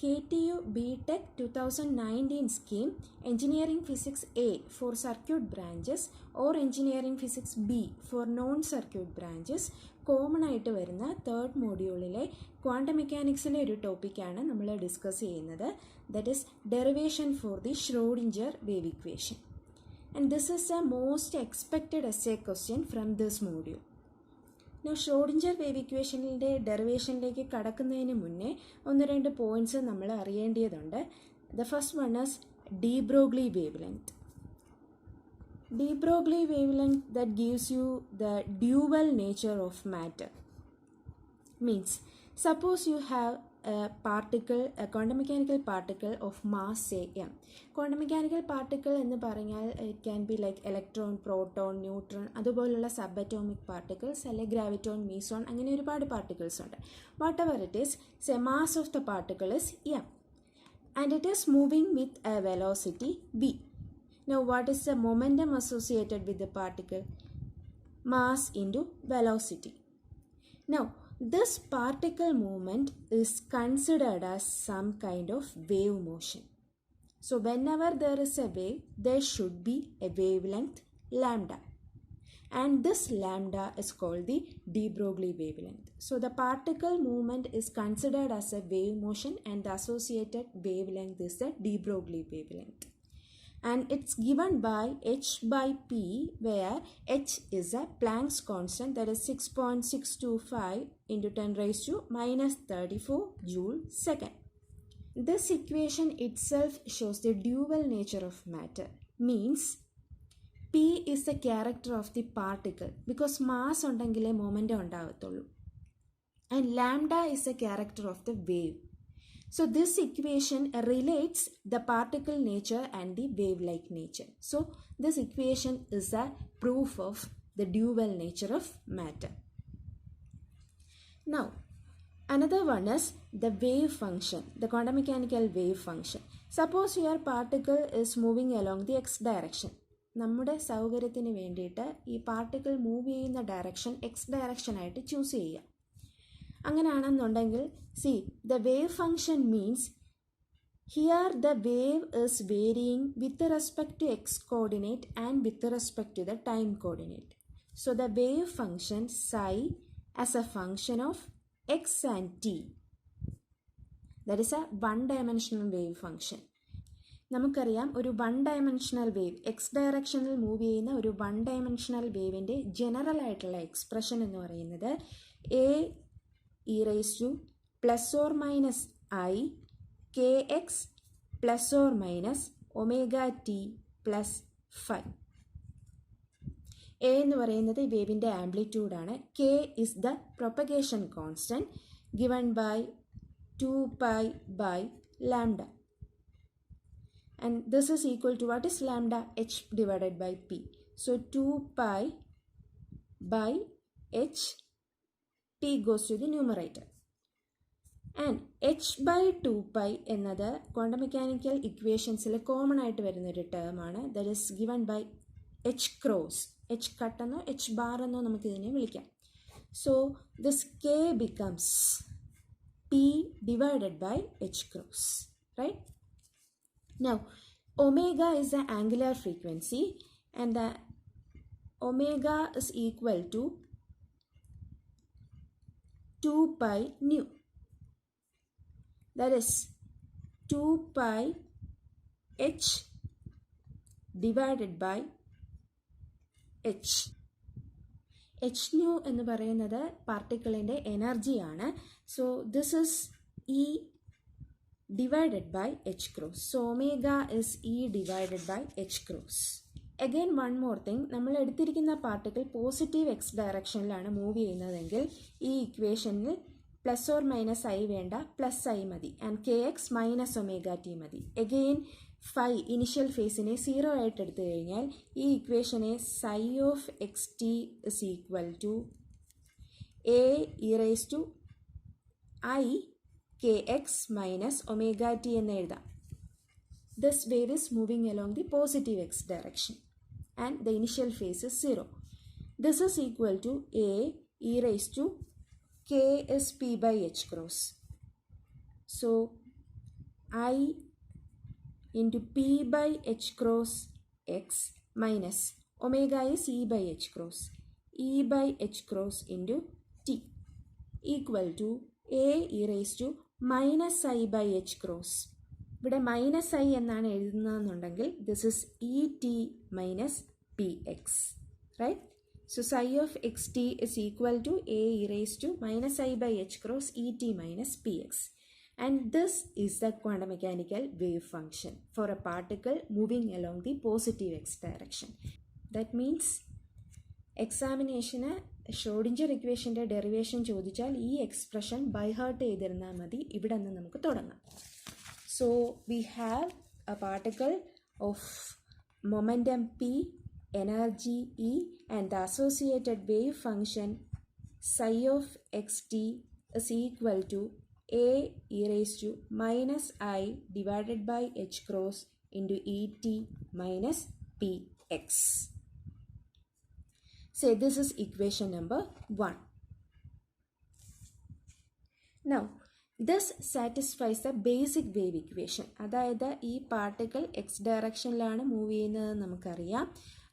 KTU BTech 2019 scheme Engineering Physics A for circuit branches or Engineering Physics B for non-circuit branches common ആയിട്ട് വരുന്ന third മോഡ്യൂളിലെ quantum മെക്കാനിക്സിലെ ഒരു ടോപ്പിക്കാണ് നമ്മൾ discuss ചെയ്യുന്നത്. That is derivation for the Schrodinger wave equation. And this is a most expected essay question from this module. ഷ്രോഡിഞ്ചർ വേവ് ഇക്വേഷനിൻ്റെ ഡെറിവേഷനിലേക്ക് കടക്കുന്നതിന് മുന്നേ ഒന്ന് രണ്ട് പോയിൻറ്റ്സ് നമ്മൾ അറിയേണ്ടതുണ്ട്. The first one is de Broglie wavelength. De Broglie wavelength that gives you the dual nature of matter. Means, suppose you have a particle, a quantum mechanical particle of mass say m. Quantum mechanical particle എന്ന് പറഞ്ഞാൽ it can be like electron, proton, neutron, അതുപോലുള്ള subatomic particles, അല്ലെങ്കിൽ graviton, meson, അങ്ങനെ ഒരുപാട് particles ഉണ്ട്. Whatever it is, say mass of the particle is m and it is moving with a velocity v. Now, what is the momentum associated with the particle? Mass into velocity. Now, this particle movement is considered as some kind of wave motion. So, whenever there is a wave, there should be a wavelength lambda. And this lambda is called the de Broglie wavelength. So, the particle movement is considered as a wave motion and the associated wavelength is the de Broglie wavelength. And it's given by h by p, where h is a Planck's constant, that is 6.625 into 10 raised to minus 34 joule second. This equation itself shows the dual nature of matter. Means p is the character of the particle because mass undengile momentum undavatullu, and lambda is the character of the wave. So, this equation relates the particle nature and the wave-like nature. So, this equation is a proof of the dual nature of matter. Now, another one is the wave function, the quantum mechanical wave function. Suppose your particle is moving along the x direction. നമ്മുടെ സൗകര്യത്തിന് വേണ്ടിയിട്ട് ഈ particle move ചെയ്യുന്ന direction X direction ആയിട്ട് choose ചെയ്യുക. അങ്ങനെയാണെന്നുണ്ടെങ്കിൽ see, the wave function means here the wave is varying with respect to x coordinate and with respect to the time coordinate. So the wave function psi as a function of x and t, that is a one dimensional wave function. നമുക്കറിയാം ഒരു one dimensional wave X ഡയറക്ഷനിൽ move ചെയ്യുന്ന ഒരു one dimensional വേവിൻ്റെ general ആയിട്ടുള്ള expression എന്ന് പറയുന്നത് A e raised to plus or minus I kx plus or minus omega t plus phi. A എന്ന് പറയുന്നത് വേവിൻ്റെ ആംപ്ലിറ്റ്യൂഡാണ്. K is the propagation constant given by 2 pi by lambda. And this is equal to what is lambda? H divided by P. So 2 pi by H, T goes to the numerator. And h by 2 pi എന്നത് quantum mechanical ഇക്വേഷൻസിൽ common ആയിട്ട് വരുന്നൊരു ടേമാണ്. That is given by H cross. H cut എന്നോ H bar എന്നോ നമുക്കിതിനെ വിളിക്കാം. So this K becomes P divided by H cross, right? Now omega is the angular frequency and the omega is equal to 2 pi nu, that is 2 pi h divided by h. h nu എന്ന് പറയുന്നത് പാർട്ടിക്കിളിൻ്റെ എനർജിയാണ്. So this is E divided by h cross. So omega is E divided by h cross. Again one more thing, നമ്മൾ എടുത്തിരിക്കുന്ന particle positive X ഡയറക്ഷനിലാണ് move ചെയ്യുന്നതെങ്കിൽ ഈ ഇക്വേഷനിൽ plus or minus I വേണ്ട, പ്ലസ് ഐ മതി. And K X minus omega T മതി. Again phi initial ഫേസിനെ 0 ആയിട്ട് എടുത്തു കഴിഞ്ഞാൽ ഈ ഇക്വേഷനെ psi of X T is equal to A E raise to I K X minus omega T എന്ന് എഴുതാം. This wave is moving along the positive x direction and the initial phase is 0. This is equal to a e raised to k is p by h cross. So I into p by h cross x minus omega is e by h cross. E by h cross into t equal to a e raised to minus I by h cross. ഇവിടെ minus I എന്നാണ് എഴുതുന്നതെന്നുണ്ടെങ്കിൽ this is E T minus P X, right? So psi of xt is equal to a e raised to minus I by h cross et minus px. And this is the quantum mechanical wave function for a particle moving along the positive x direction. That means എക്സാമിനേഷന് Schrodinger ഇക്വേഷൻ്റെ derivation ചോദിച്ചാൽ ഈ expression by heart ചെയ്തിരുന്നാൽ മതി. ഇവിടെ നിന്ന് നമുക്ക് തുടങ്ങാം. So we have A particle of momentum P, energy E, and the associated wave function psi of xt is equal to a e raised to minus I divided by h cross into et minus px. Say this is equation number 1. Now this satisfies the basic wave equation. അതായത് ഈ particle X ഡയറക്ഷനിലാണ് move ചെയ്യുന്നത് നമുക്കറിയാം.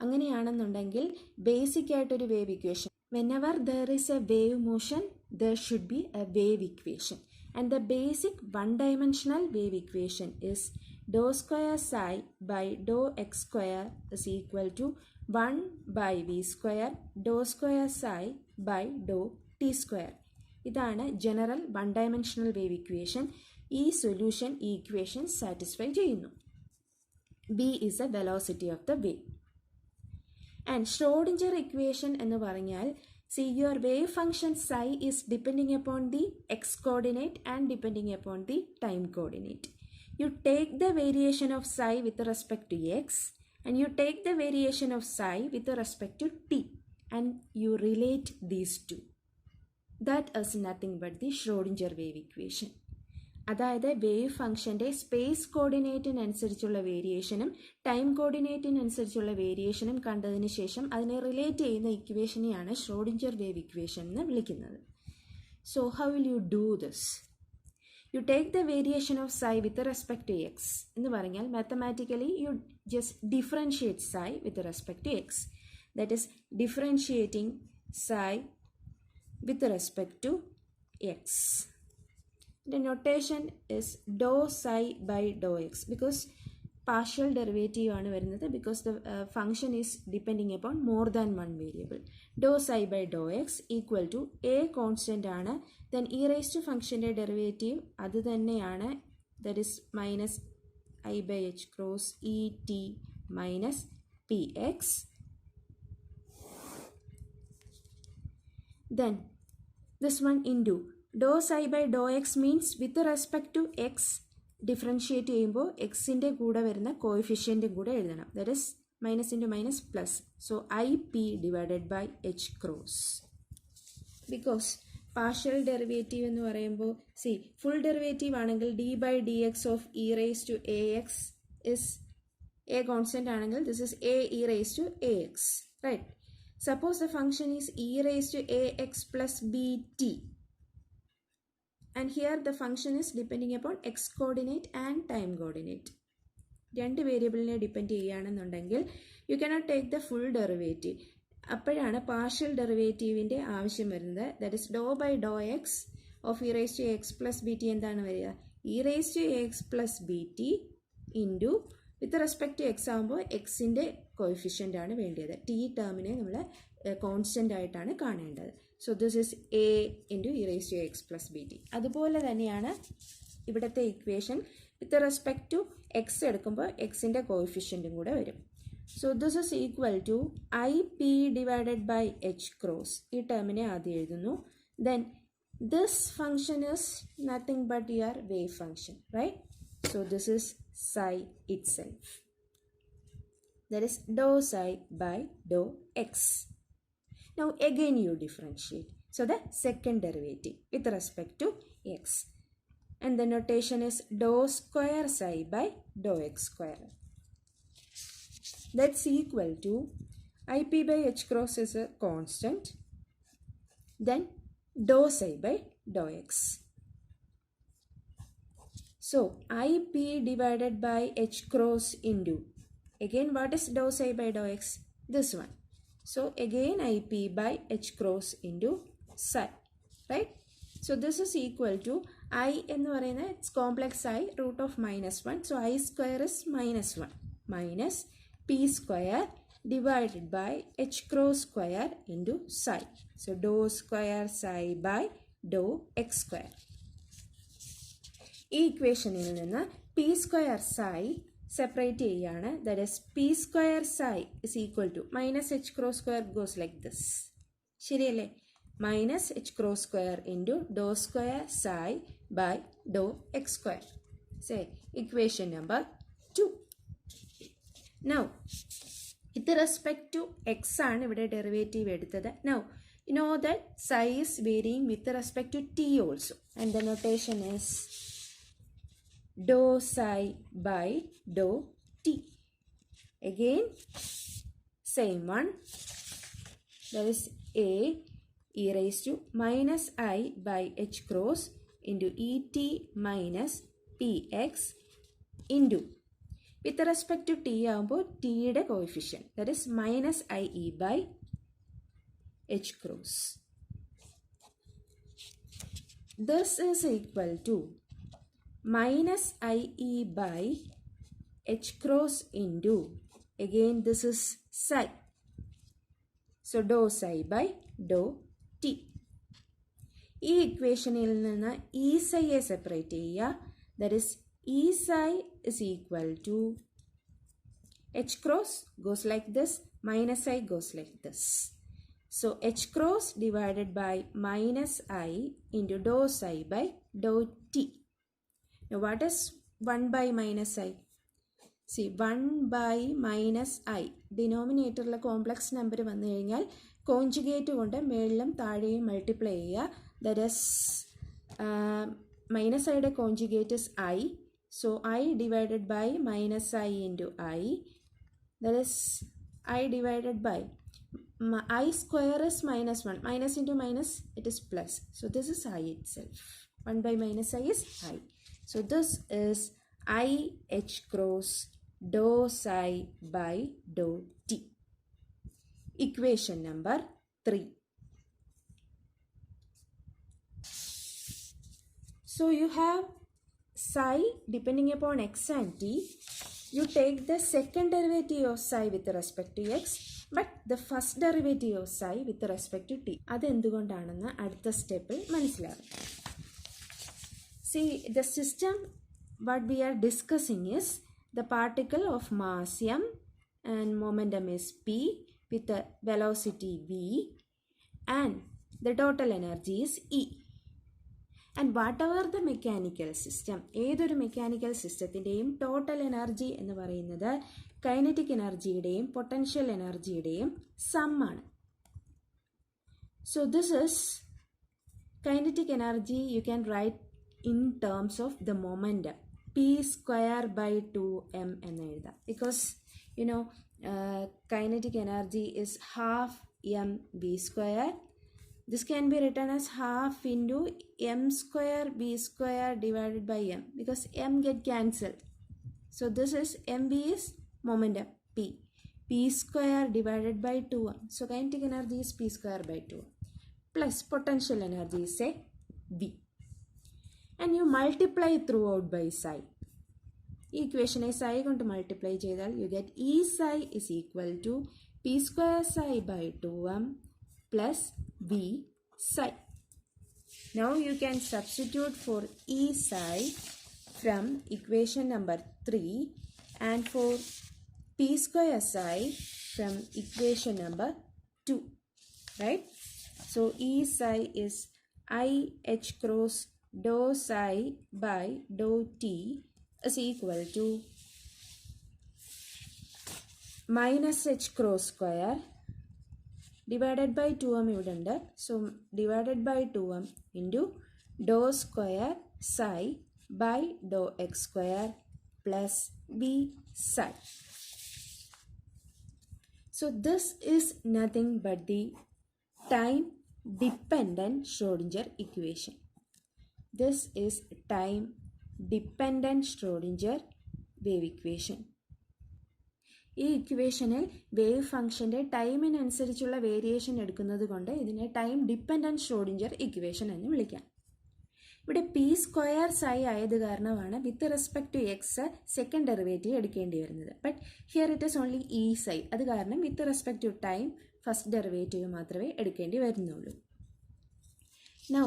അങ്ങനെയാണെന്നുണ്ടെങ്കിൽ basic ആയിട്ടൊരു wave equation, whenever there is a wave motion there should be a wave equation, and the basic one-dimensional wave equation is dou square psi by dou x square is equal to 1 by v square dou square psi by dou t square. ഇതാണ് general one dimensional wave equation. ഈ solution ഈ equation satisfy ചെയ്യുന്നു. b is the velocity of the wave. And Schrodinger equation എന്ന് പറഞ്ഞാൽ, see your wave function psi is depending upon the x coordinate and depending upon the time coordinate. You take the variation of psi with respect to x and you take the variation of psi with respect to t and you relate these two. That is nothing but the Schrodinger wave equation. അതായത് wave ഫംഗ്ഷൻ്റെ space കോർഡിനേറ്റിനനുസരിച്ചുള്ള വേരിയേഷനും time കോർഡിനേറ്റിനനുസരിച്ചുള്ള വേരിയേഷനും കണ്ടതിന് ശേഷം അതിനെ relate ചെയ്യുന്ന ഇക്വേഷനെയാണ് Schrödinger wave equation എന്ന് വിളിക്കുന്നത്. So how will you do this? You take the variation of psi with respect to x എന്ന് പറഞ്ഞാൽ mathematically you just differentiate psi with respect to x. That is differentiating psi with respect to x. The notation is dou psi by dou x because partial derivative ആണ് വരുന്നത്, because the function is depending upon more than one variable. Dou psi by dou x equal to a constant ആണ്, then e raised to ഫംഗ്ഷൻ്റെ derivative അത് തന്നെയാണ്, that is minus I by h cross et minus px. Then this one into dou psi by dou x means with respect to x differentiate ചെയ്യുമ്പോൾ എക്സിൻ്റെ കൂടെ വരുന്ന കോഎഫിഷ്യൻറ്റും കൂടെ എഴുതണം. That is minus into minus plus. So I P divided by H cross. Because partial derivative എന്ന് പറയുമ്പോൾ full derivative ആണെങ്കിൽ D by D X of E raise to A X is a constant ആണെങ്കിൽ this is A E raise to A X, right? Suppose the function is e raised to ax plus bt, and here the function is depending upon x coordinate and time coordinate. രണ്ട് വേരിയബിളിനെ depend ചെയ്യുകയാണെന്നുണ്ടെങ്കിൽ you cannot take the full derivative. അപ്പോഴാണ് partial ഡെറിവേറ്റീവിൻ്റെ ആവശ്യം വരുന്നത്. That is do by Dr x of E raise to x plus b t എന്താണ് വരിക? E raise to x plus b t into with respect to x ആകുമ്പോൾ എക്സിൻ്റെ coefficient ആണ് വേണ്ടത്. ടി ടേമിനെ നമ്മൾ കോൺസ്റ്റൻ്റ് ആയിട്ടാണ് കാണേണ്ടത്. So this is a into e raise to x plus b t. അതുപോലെ തന്നെയാണ് ഇവിടുത്തെ equation. With respect to x എടുക്കുമ്പോൾ എക്സിൻ്റെ കോഎഫിഷ്യൻറ്റും കൂടെ വരും. So this is equal to i P divided by H cross. ഈ ടേമിനെ ആദ്യം എഴുതുന്നു. Then this function is nothing but your wave function, right? So this is psi itself. That is dou psi by dou x. Now again you differentiate. So the second derivative with respect to x. And the notation is dou square psi by dou x square. That's equal to ip by h cross is a constant. Then dou psi by dou x. So IP divided by H cross into, again what is dou psi by dou x? This one. So again IP by H cross into psi, right? So this is equal to I എന്ന് പറയുന്നത് it's complex I root of -1. So I square is -1 minus P square divided by H cross square into psi. So dou square psi by dou x square. ഈ ഇക്വേഷനിൽ നിന്ന് P square psi separate ചെയ്യുകയാണ്. That is P square psi is equal to minus H cross square goes like this. ശരിയല്ലേ? Minus H cross square into doh square psi by Dr X square. Say equation number 2. Now with respect to X ആണ് ഇവിടെ derivative എടുത്തത്. Now you know that psi is varying with respect to t also, and the notation is dou psi by dou t. Again same one, that is a e raised to minus I by h cross into et minus px into, with respect to t ആകുമ്പോൾ t യുടെ coefficient, that is minus ie by h cross. This is equal to minus ie by h cross into, again this is psi, so dou psi by dou t. ഈ ഇക്വേഷനിൽ നിന്ന് e സൈയെ separate ചെയ്യുക. That is E psi is equal to h cross goes like this, minus i goes like this. So h cross divided by minus I into dou psi by dou t. Now what is 1 by minus I? See, 1 by minus I. ഡിനോമിനേറ്ററിലെ complex number വന്നു കഴിഞ്ഞാൽ conjugate കൊണ്ട് മേളിലും താഴെയും multiply ചെയ്യുക. That is minus ഐയുടെ conjugate is I. So I divided by minus I into I. That is I divided by I square is minus 1. Minus into minus, it is plus. So this is I itself. 1 by minus I is I. So this is I h cross dou psi by dou t. Equation number 3. So you have psi depending upon x and t. You take the second derivative of psi with respect to x, but the first derivative of psi with respect to t. അത് എന്തുകൊണ്ടാണെന്ന് അടുത്ത സ്റ്റെപ്പിൽ മനസ്സിലാകും. See, the system what we are discussing is the particle of mass m and momentum is p with a velocity v and the total energy is E. And whatever the mechanical system, ഏതൊരു mechanical സിസ്റ്റത്തിൻ്റെയും total energy എന്ന് പറയുന്നത് kinetic എനർജിയുടെയും പൊട്ടൻഷ്യൽ എനർജിയുടെയും സമ്മാണ്. So this is kinetic energy you can write in terms of the momentum P square by 2m എന്ന് എഴുതാം. Because kinetic energy is half M V square. This can be written as half into m square v square divided by m, because m get cancelled. So this is mv is momentum p. P square divided by 2m. So kinetic energy is p square by 2m. Plus potential energy is say v. And you multiply throughout by psi. Equation is psi going to multiply cheyidal you get E psi is equal to p square psi by 2m plus v psi. Now you can substitute for E psi from equation number 3 and for p square psi from equation number 2, right? So E psi is I h cross dou psi by dou t is equal to minus h cross square divided by 2m ഇവിടെ ഉണ്ട്. So divided by 2m into dou square psi by dou x square plus v psi. So this is nothing but the time dependent Schrodinger equation. This is time dependent Schrödinger wave equation. ഈ ഇക്വേഷനിൽ wave ഫംഗ്ഷൻ്റെ ടൈമിനനുസരിച്ചുള്ള variation എടുക്കുന്നത് കൊണ്ട് ഇതിനെ time dependent Schrödinger equation എന്ന് വിളിക്കാം. ഇവിടെ P square psi ആയത് കാരണമാണ് with respect to X second derivative എടുക്കേണ്ടി വരുന്നത്. But here it is only E psi, അത് കാരണം with respect to time first derivative മാത്രമേ എടുക്കേണ്ടി വരുന്നുള്ളൂ. നൗ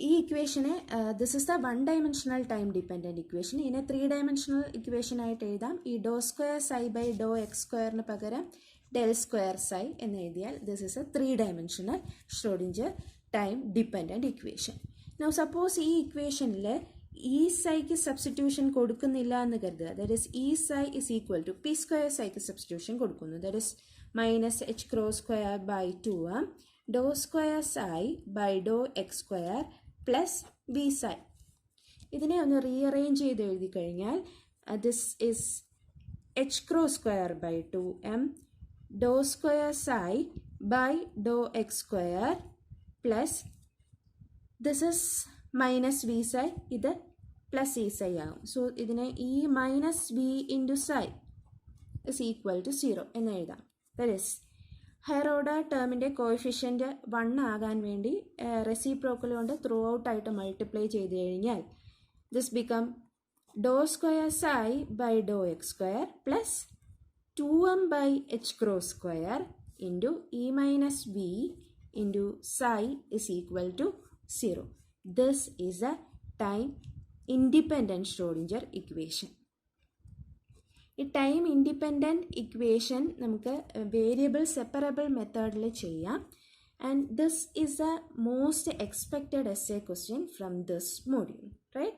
ഈ ഇക്വേഷനെ this is the one dimensional time dependent equation. ഇതിനെ 3 ഡയമെൻഷണൽ ഇക്വേഷൻ ആയിട്ട് എഴുതാം. ഈ doh square psi by Dr X സ്ക്വയറിന് പകരം ഡെൽ സ്ക്വയർ സൈ എന്ന് എഴുതിയാൽ this is a 3 dimensional Schrodinger time dependent equation. Now suppose ഈ ഇക്വേഷനിൽ ഇ സൈക്ക് സബ്സ്റ്റിറ്റ്യൂഷൻ കൊടുക്കുന്നില്ല എന്ന് കരുതുക. That is E psi is equal to P square സൈക്ക് സബ്സ്റ്റിറ്റ്യൂഷൻ കൊടുക്കുന്നു. That is minus H cross square by 2 doh square psi by Dr X square plus B psi. ഇതിനെ ഒന്ന് റീഅറേഞ്ച് ചെയ്ത് എഴുതി കഴിഞ്ഞാൽ this is H cross square by 2m doh square psi by Dr X square plus this is minus V psi, ഇത് plus E സൈ ആകും. So ഇതിനെ E minus V into psi is equal to 0 എന്ന് എഴുതാം. That is higher order ടേമിൻ്റെ coefficient 1 ആകാൻ വേണ്ടി reciprocal കൊണ്ട് through out ആയിട്ട് മൾട്ടിപ്ലൈ ചെയ്ത് കഴിഞ്ഞാൽ this become do square psi by Dr X square plus 2m by H cross square into e minus V into psi is equal to 0. This is a time independent Schrodinger equation. ഈ time independent equation നമുക്ക് variable separable മെത്തേഡിൽ ചെയ്യാം. And this is a most expected essay question from this module, right?